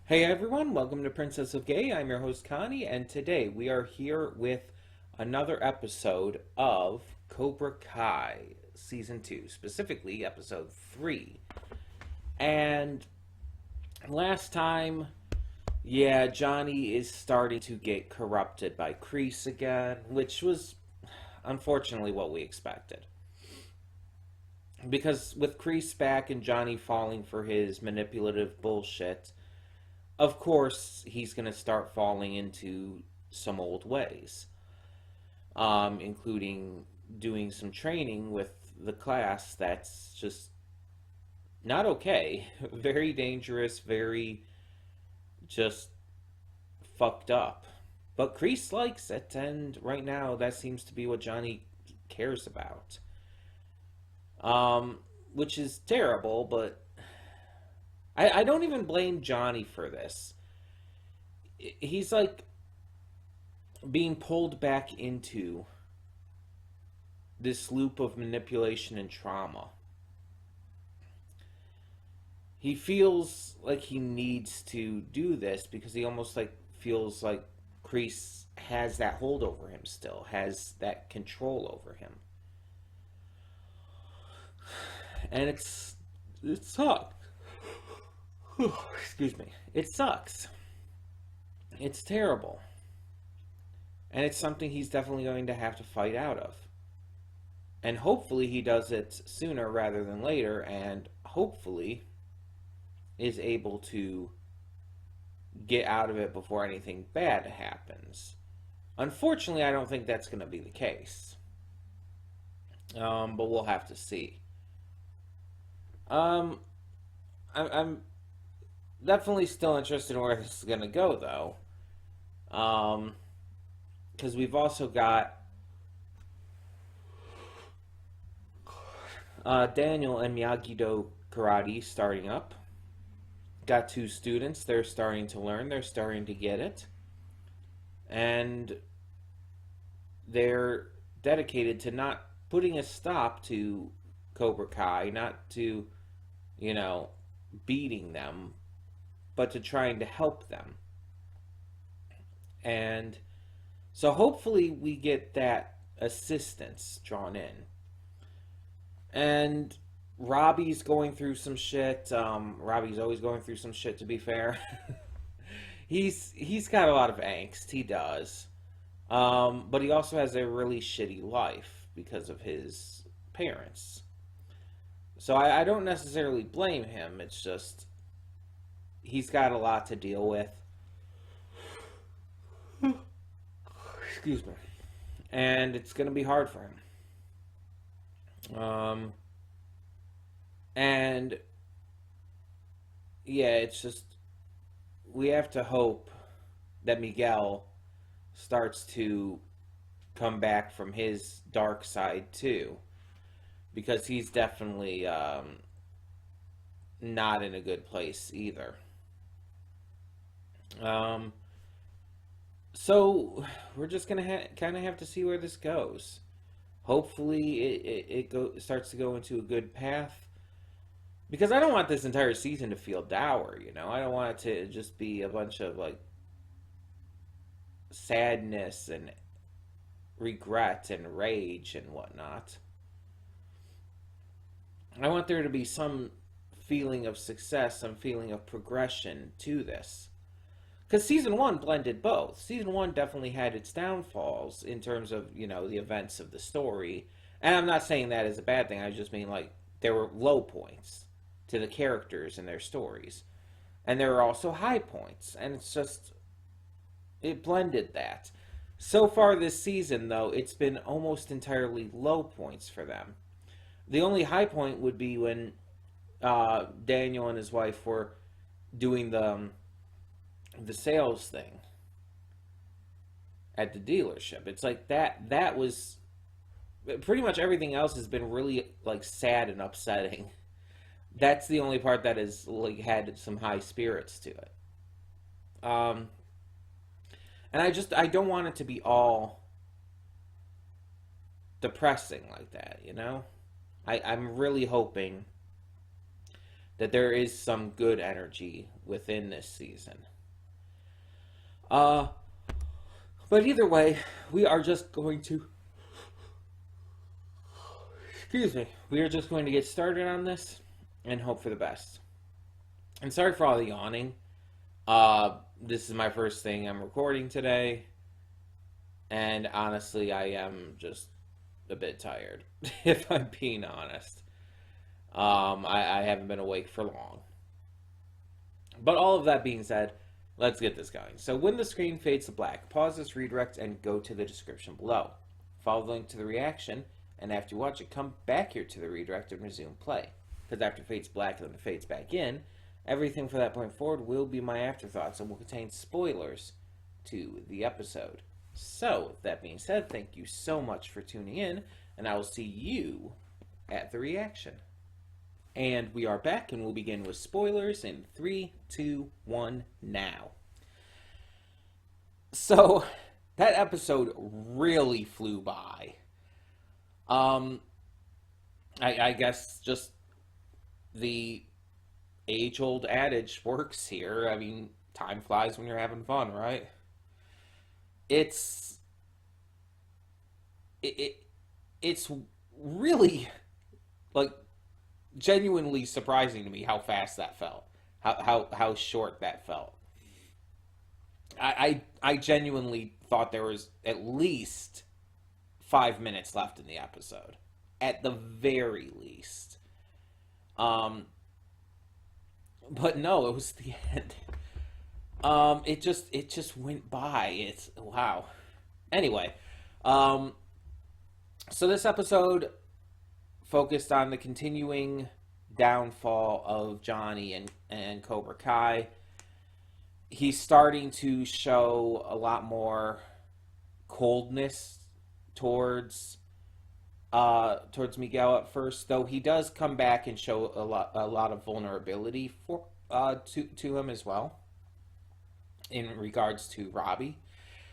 Hey everyone, welcome to Princess of Gay. I'm your host Connie, and today we are here with another episode of Cobra Kai Season 2, specifically Episode 3. And last time, Johnny is starting to get corrupted by Kreese again, which was unfortunately what we expected. Because with Kreese back and Johnny falling for his manipulative bullshit, of course, he's going to start falling into some old ways, including doing some training with the class that's just not okay. Very dangerous, very just fucked up. But Kreese likes it, and right now that seems to be what Johnny cares about. Which is terrible, but I don't even blame Johnny for this. He's like being pulled back into this loop of manipulation and trauma. He feels like he needs to do this because he almost like feels like Kreese has that hold over him still, has that control over him. And it sucks. Excuse me. It sucks. It's terrible. And it's something he's definitely going to have to fight out of. And hopefully he does it sooner rather than later, and hopefully is able to get out of it before anything bad happens. Unfortunately, I don't think that's going to be the case. But we'll have to see. I'm definitely still interested in where this is going to go, though. Because we've also got Daniel and Miyagi-Do Karate starting up. Got two students. They're starting to learn. They're starting to get it. And they're dedicated to not putting a stop to Cobra Kai, not to, beating them, but to trying to help them. And so hopefully we get that assistance drawn in. And Robbie's going through some shit. Robbie's always going through some shit, to be fair. He's got a lot of angst. He does. But he also has a really shitty life because of his parents. So I don't necessarily blame him. It's just he's got a lot to deal with. Excuse me. And it's going to be hard for him. And it's just we have to hope that Miguel starts to come back from his dark side too, because he's definitely not in a good place either. So we're just gonna kind of have to see where this goes. Hopefully, it starts to go into a good path. Because I don't want this entire season to feel dour, I don't want it to just be a bunch of, sadness and regret and rage and whatnot. I want there to be some feeling of success, some feeling of progression to this. Because Season 1 blended both. Season 1 definitely had its downfalls in terms of, the events of the story. And I'm not saying that is a bad thing. I just mean, there were low points to the characters and their stories. And there were also high points. And it's just, it blended that. So far this season, though, it's been almost entirely low points for them. The only high point would be when Daniel and his wife were doing the sales thing at the dealership. It's like that was pretty much everything else has been really sad and upsetting. That's the only part that has had some high spirits to it. And I don't want it to be all depressing like that, I'm really hoping that there is some good energy within this season. Uh, but either way, we are just going to, excuse me, we are just going to get started on this and hope for the best. And sorry for all the yawning. This is my first thing I'm recording today, and honestly, I am just a bit tired, if I'm being honest. I haven't been awake for long. But all of that being said, let's get this going. So when the screen fades to black, pause this redirect and go to the description below. Follow the link to the reaction, and after you watch it, come back here to the redirect and resume play. Because after it fades black and then it fades back in, everything from that point forward will be my afterthoughts and will contain spoilers to the episode. So, with that being said, thank you so much for tuning in, and I will see you at the reaction. And we are back, and we'll begin with spoilers in 3, 2, 1, now. So, that episode really flew by. I guess just the age-old adage works here. I mean, time flies when you're having fun, right? It's really, like, genuinely surprising to me how fast that felt, how short that felt. I genuinely thought there was at least 5 minutes left in the episode, at the very least. But no, it was the end. It just went by. It's wow. Anyway, so this episode focused on the continuing downfall of Johnny and Cobra Kai. He's starting to show a lot more coldness towards Miguel at first, though he does come back and show a lot of vulnerability to him as well in regards to Robbie.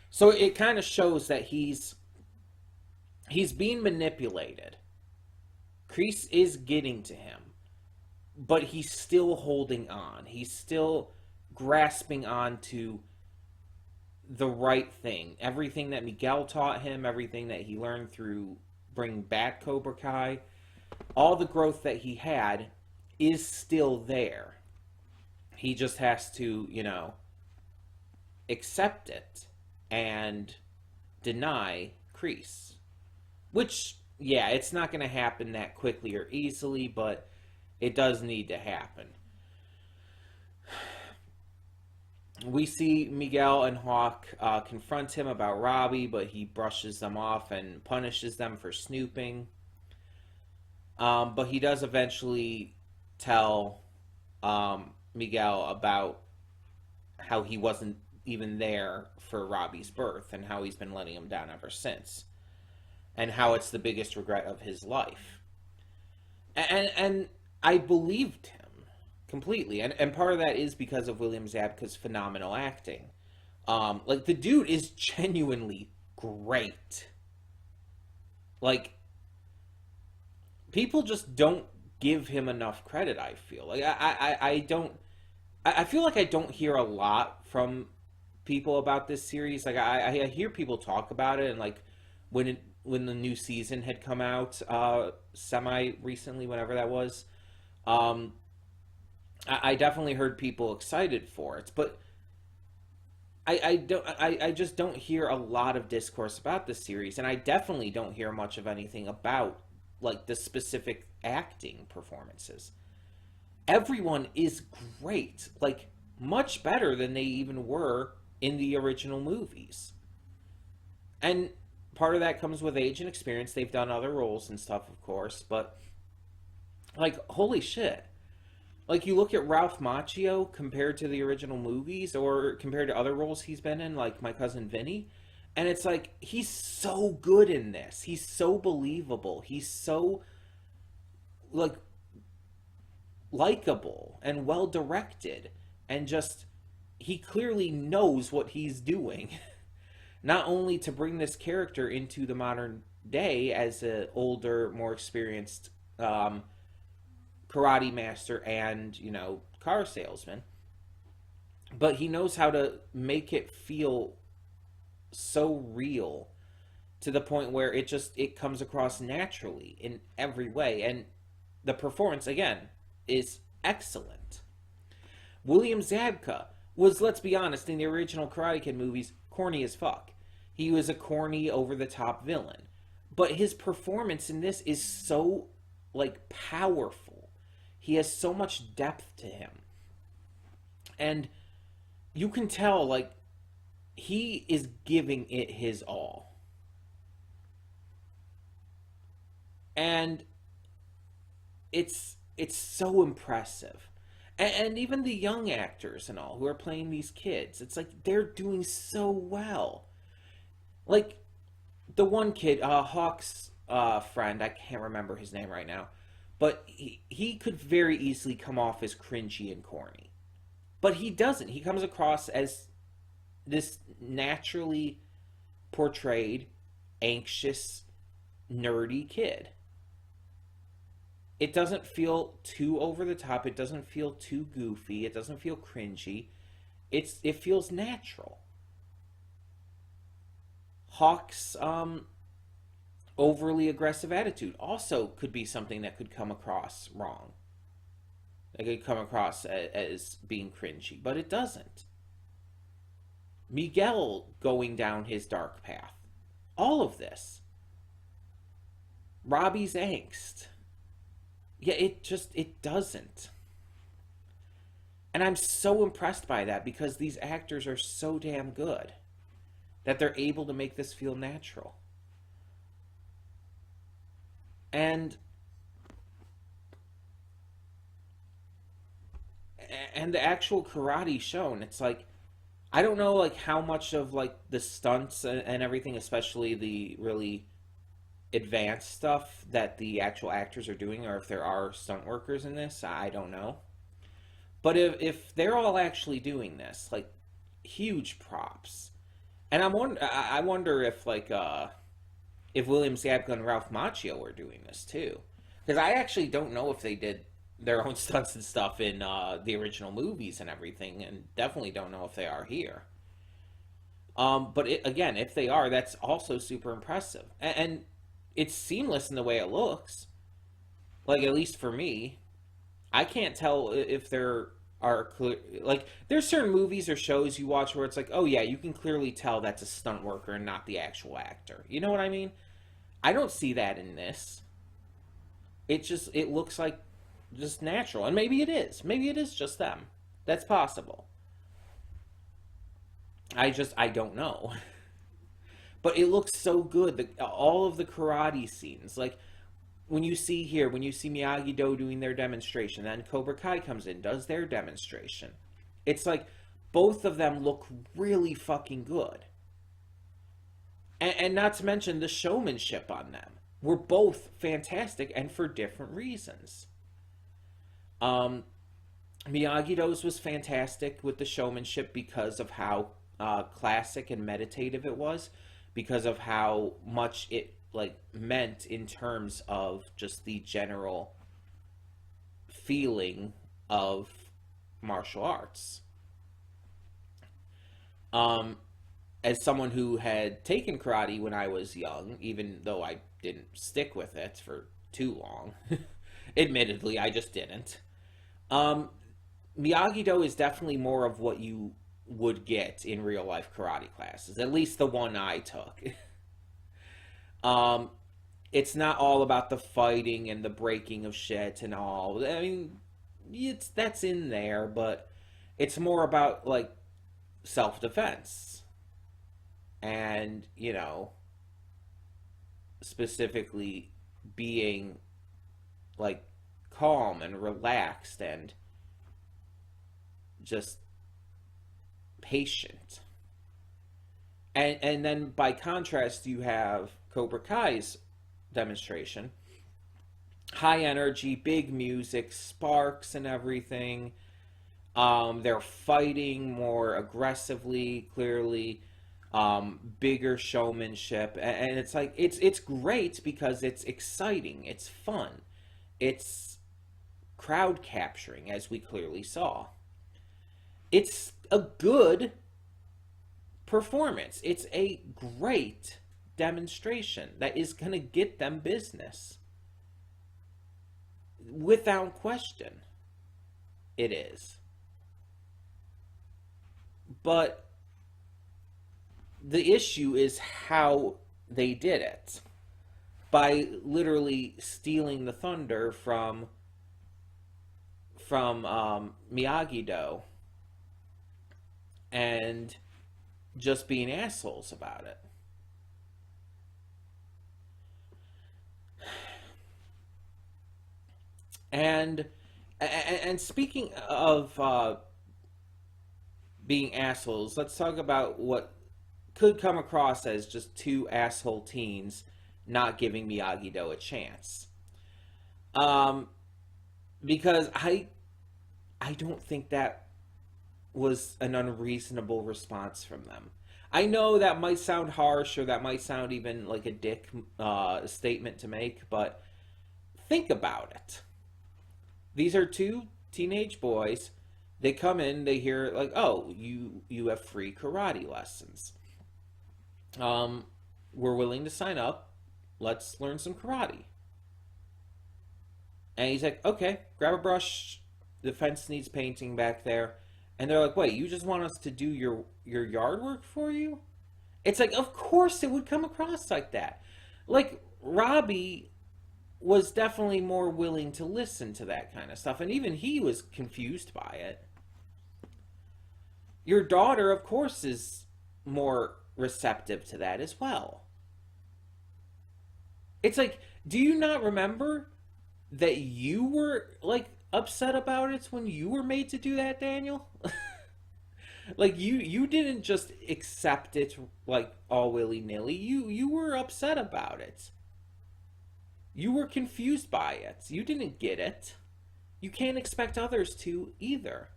So it kind of shows that he's being manipulated. Kreese is getting to him, but he's still holding on. He's still grasping on to the right thing. Everything that Miguel taught him, everything that he learned through bringing back Cobra Kai, all the growth that he had is still there. He just has to, accept it and deny Kreese. Which, yeah, it's not going to happen that quickly or easily, but it does need to happen. We see Miguel and Hawk confront him about Robbie, but he brushes them off and punishes them for snooping. But he does eventually tell Miguel about how he wasn't even there for Robbie's birth and how he's been letting him down ever since. And how it's the biggest regret of his life. And I believed him completely. And part of that is because of William Zabka's phenomenal acting. Like, the dude is genuinely great. Like, people just don't give him enough credit, I feel. Like, I feel like I don't hear a lot from people about this series. Like, I hear people talk about it, and, like, when the new season had come out semi-recently, whenever that was, I definitely heard people excited for it, but I just don't hear a lot of discourse about this series, and I definitely don't hear much of anything about, like, the specific acting performances. Everyone is great, like, much better than they even were in the original movies. And part of that comes with age and experience. They've done other roles and stuff, of course, but, like, holy shit. Like, you look at Ralph Macchio compared to the original movies, or compared to other roles he's been in, like My Cousin Vinny, and it's like, he's so good in this. He's so believable. He's so, like, likable and well-directed, and just, he clearly knows what he's doing. Not only to bring this character into the modern day as an older, more experienced karate master and, car salesman. But he knows how to make it feel so real to the point where it comes across naturally in every way, and the performance again is excellent. William Zabka was, let's be honest, in the original Karate Kid movies, corny as fuck. He was a corny, over the top villain. But his performance in this is so, like, powerful. He has so much depth to him. And you can tell, like, he is giving it his all. And it's so impressive. And even the young actors and all who are playing these kids, it's like they're doing so well. Like the one kid, Hawk's friend, I can't remember his name right now, but he could very easily come off as cringy and corny. But he doesn't. He comes across as this naturally portrayed, anxious, nerdy kid. It doesn't feel too over the top. It doesn't feel too goofy. It doesn't feel cringy. It feels natural. Hawk's overly aggressive attitude also could be something that could come across wrong. It could come across as being cringy, but it doesn't. Miguel going down his dark path. All of this. Robbie's angst. Yeah, it doesn't. And I'm so impressed by that because these actors are so damn good that they're able to make this feel natural. And the actual karate shown, it's like, I don't know like how much of like the stunts and everything, especially the really advanced stuff that the actual actors are doing, or if there are stunt workers in this, I don't know. But if they're all actually doing this, like, huge props. And I wonder if like if William Zabka and Ralph Macchio were doing this too, because I actually don't know if they did their own stunts and stuff in the original movies and everything, and definitely don't know if they are here. But again, if they are, that's also super impressive, and it's seamless in the way it looks. Like, at least for me, I can't tell if there are clear, like, there's certain movies or shows you watch where it's like, oh yeah, you can clearly tell that's a stunt worker and not the actual actor. You know what I mean? I don't see that in this. It looks like just natural, and maybe it is. Maybe it is just them. That's possible. I don't know. But it looks so good. All of the karate scenes, like when you see Miyagi Do doing their demonstration, then Cobra Kai comes in, does their demonstration. It's like both of them look really fucking good. And not to mention the showmanship on them. Were both fantastic and for different reasons. Miyagi-Do's was fantastic with the showmanship because of how classic and meditative it was, because of how much it like meant in terms of just the general feeling of martial arts. As someone who had taken karate when I was young, even though I didn't stick with it for too long, admittedly, I just didn't. Miyagi-Do is definitely more of what you would get in real life karate classes, at least the one I took. It's not all about the fighting and the breaking of shit and all. I mean, that's in there, but it's more about like self-defense and, specifically being like calm and relaxed and just patient. And then by contrast, you have Cobra Kai's demonstration. High energy, big music, sparks and everything. They're fighting more aggressively, clearly. Bigger showmanship. And it's like, it's great because it's exciting. It's fun. It's crowd capturing, as we clearly saw. It's a good performance. It's a great demonstration that is going to get them business. Without question, it is. But the issue is how they did it. By literally stealing the thunder from Miyagi-Do and just being assholes about it. And speaking of being assholes, let's talk about what could come across as just two asshole teens not giving Miyagi-Do a chance. Um, because I don't think that was an unreasonable response from them. I know that might sound harsh, or that might sound even like a dick statement to make, but think about it. These are two teenage boys. They come in, they hear like, "Oh, you have free karate lessons. We're willing to sign up. Let's learn some karate." And he's like, "Okay, grab a brush. The fence needs painting back there." And they're like, "Wait, you just want us to do your yard work for you?" It's like, of course it would come across like that. Like, Robbie was definitely more willing to listen to that kind of stuff, and even he was confused by it. Your daughter, of course, is more receptive to that as well. It's like, do you not remember that you were like upset about it when you were made to do that, Daniel? Like, you didn't just accept it like all willy-nilly. You were upset about it. You were confused by it. You didn't get it. You can't expect others to either.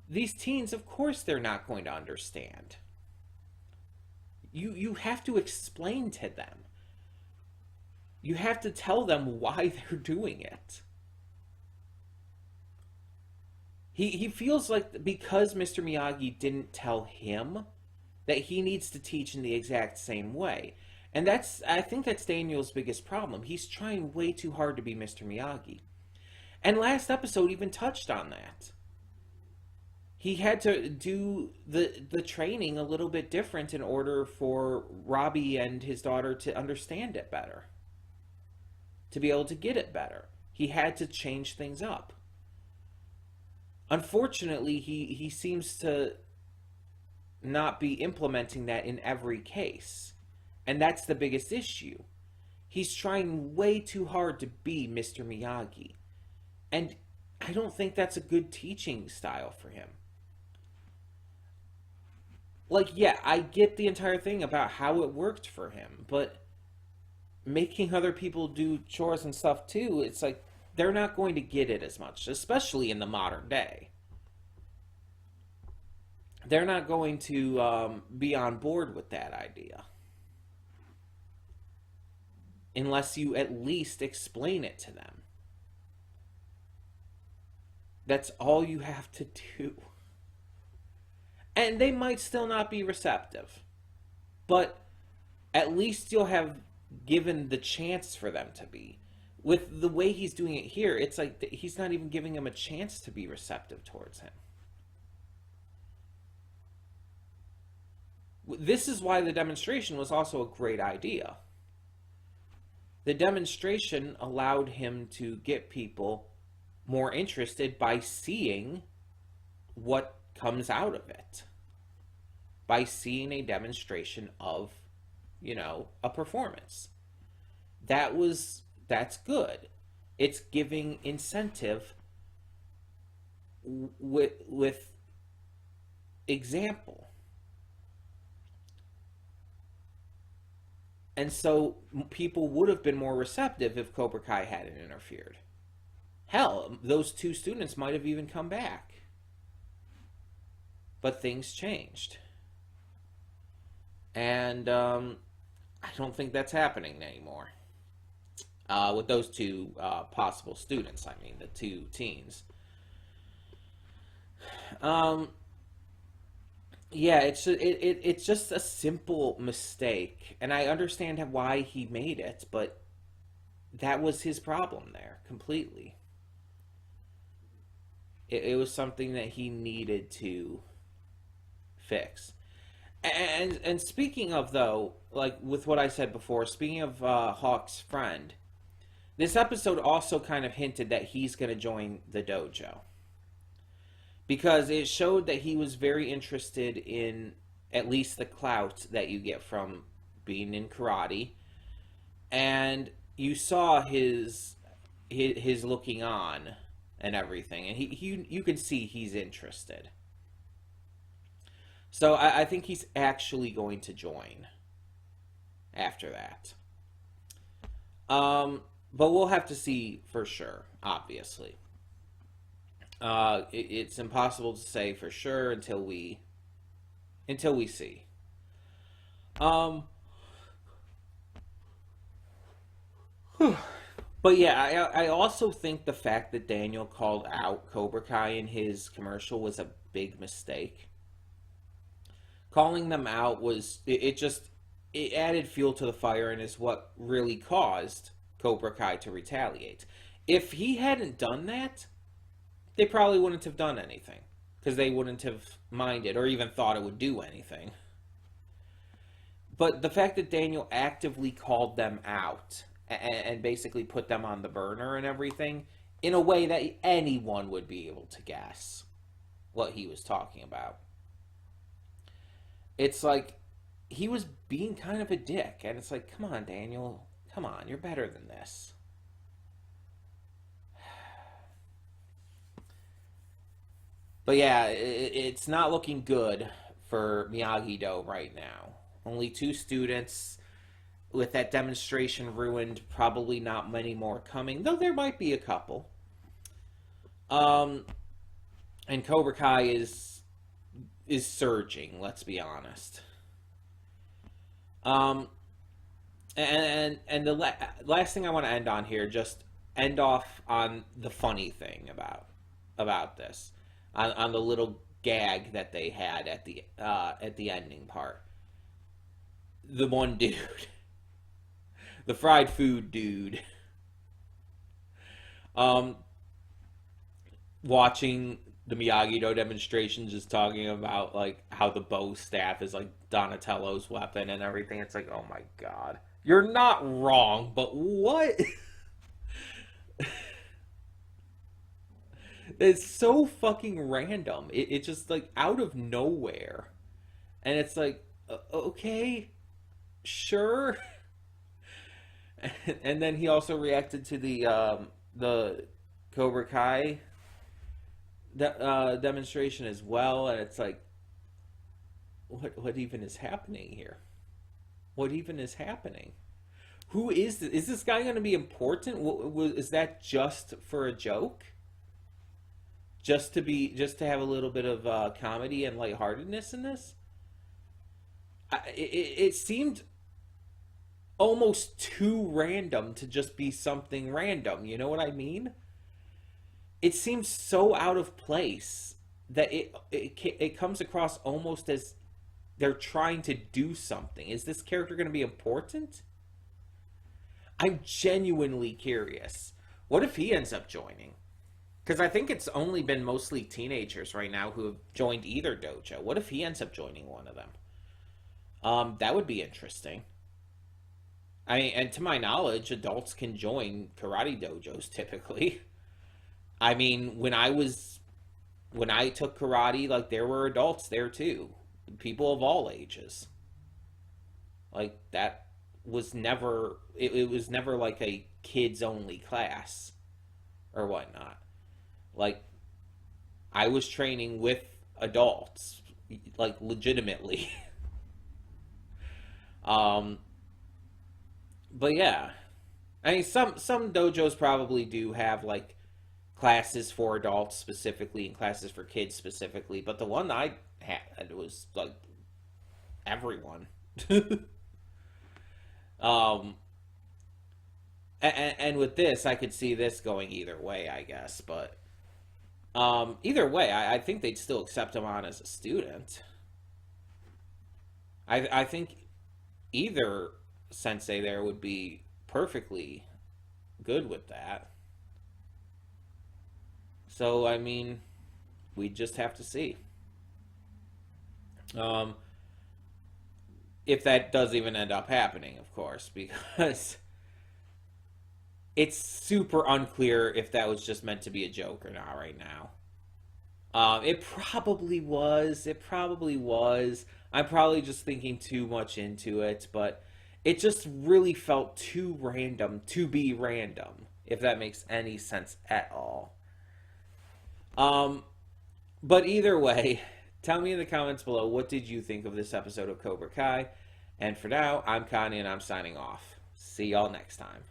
These teens, of course, they're not going to understand. You have to explain to them. You have to tell them why they're doing it. He feels like because Mr. Miyagi didn't tell him that he needs to teach in the exact same way. And I think that's Daniel's biggest problem. He's trying way too hard to be Mr. Miyagi. And last episode even touched on that. He had to do the training a little bit different in order for Robbie and his daughter to understand it better. To be able to get it better. He had to change things up. Unfortunately, he seems to not be implementing that in every case. And that's the biggest issue. He's trying way too hard to be Mr. Miyagi. And I don't think that's a good teaching style for him. Like, yeah, I get the entire thing about how it worked for him, but making other people do chores and stuff too, it's like they're not going to get it as much, especially in the modern day. They're not going to be on board with that idea unless you at least explain it to them. That's all you have to do. And they might still not be receptive, but at least you'll have given the chance for them to be. With the way he's doing it here, it's like he's not even giving them a chance to be receptive towards him. This is why the demonstration was also a great idea. The demonstration allowed him to get people more interested by seeing what comes out of it. By seeing a demonstration of, a performance. That's good. It's giving incentive with example. And so people would have been more receptive if Cobra Kai hadn't interfered. Hell, those two students might have even come back. But things changed. And I don't think that's happening anymore. with those two possible students. I mean, the two teens. Um, yeah, it's just a simple mistake, and I understand why he made it, but that was his problem there completely. It was something that he needed to fix. And speaking of though, like with what I said before, speaking of Hawk's friend, this episode also kind of hinted that he's going to join the dojo because it showed that he was very interested in at least the clout that you get from being in karate, and you saw his looking on and everything, and he you can see he's interested. So I think he's actually going to join after that. But we'll have to see for sure, obviously. It's impossible to say for sure until we see. Um, but yeah, I also think the fact that Daniel called out Cobra Kai in his commercial was a big mistake. Calling them out was it just it added fuel to the fire and is what really caused Cobra Kai to retaliate. If he hadn't done that, they probably wouldn't have done anything because they wouldn't have minded or even thought it would do anything. But the fact that Daniel actively called them out and basically put them on the burner and everything in a way that anyone would be able to guess what he was talking about. It's like he was being kind of a dick, and it's like, come on, Daniel, come on, you're better than this. But yeah, it's not looking good for Miyagi Do right now. Only two students with that demonstration ruined. Probably not many more coming, though there might be a couple. Um, and Cobra Kai is surging. Let's be honest. Um, and the last thing I want to end on here, just end off on the funny thing about this, on the little gag that they had at the ending part. The one dude, the fried food dude, um, watching the Miyagi Do demonstrations, just talking about like how the bow staff is like Donatello's weapon and everything. It's like, oh my god, you're not wrong, but what? It's so fucking random. It's just like out of nowhere, and it's like, okay, sure. And then he also reacted to the Cobra Kai demonstration as well, and it's like, what even is happening here? What even is happening? Who is this? Is this guy going to be important? Is that just for a joke? Just to have a little bit of comedy and lightheartedness in this? It seemed almost too random to just be something random. You know what I mean? It seems so out of place that it comes across almost as they're trying to do something. Is this character going to be important? I'm genuinely curious. What if he ends up joining? Because I think it's only been mostly teenagers right now who have joined either dojo. What if he ends up joining one of them? That would be interesting. I mean, and to my knowledge, adults can join karate dojos typically. I mean, when I took karate, like there were adults there too, people of all ages. Like that was never it was never like a kids only class or whatnot. Like I was training with adults, like legitimately. um, but yeah, I mean some dojos probably do have like classes for adults specifically and classes for kids specifically, but the one I had was like everyone. um, and with this, I could see this going either way, I guess. But either way, I think they'd still accept him on as a student. I think either sensei there would be perfectly good with that. So, I mean, we just have to see. Um, if that does even end up happening, of course, because it's super unclear if that was just meant to be a joke or not right now. It probably was. It probably was. I'm probably just thinking too much into it, but it just really felt too random to be random, if that makes any sense at all. Um, but either way, tell me in the comments below, what did you think of this episode of Cobra Kai? And for now, I'm Connie and I'm signing off. See y'all next time.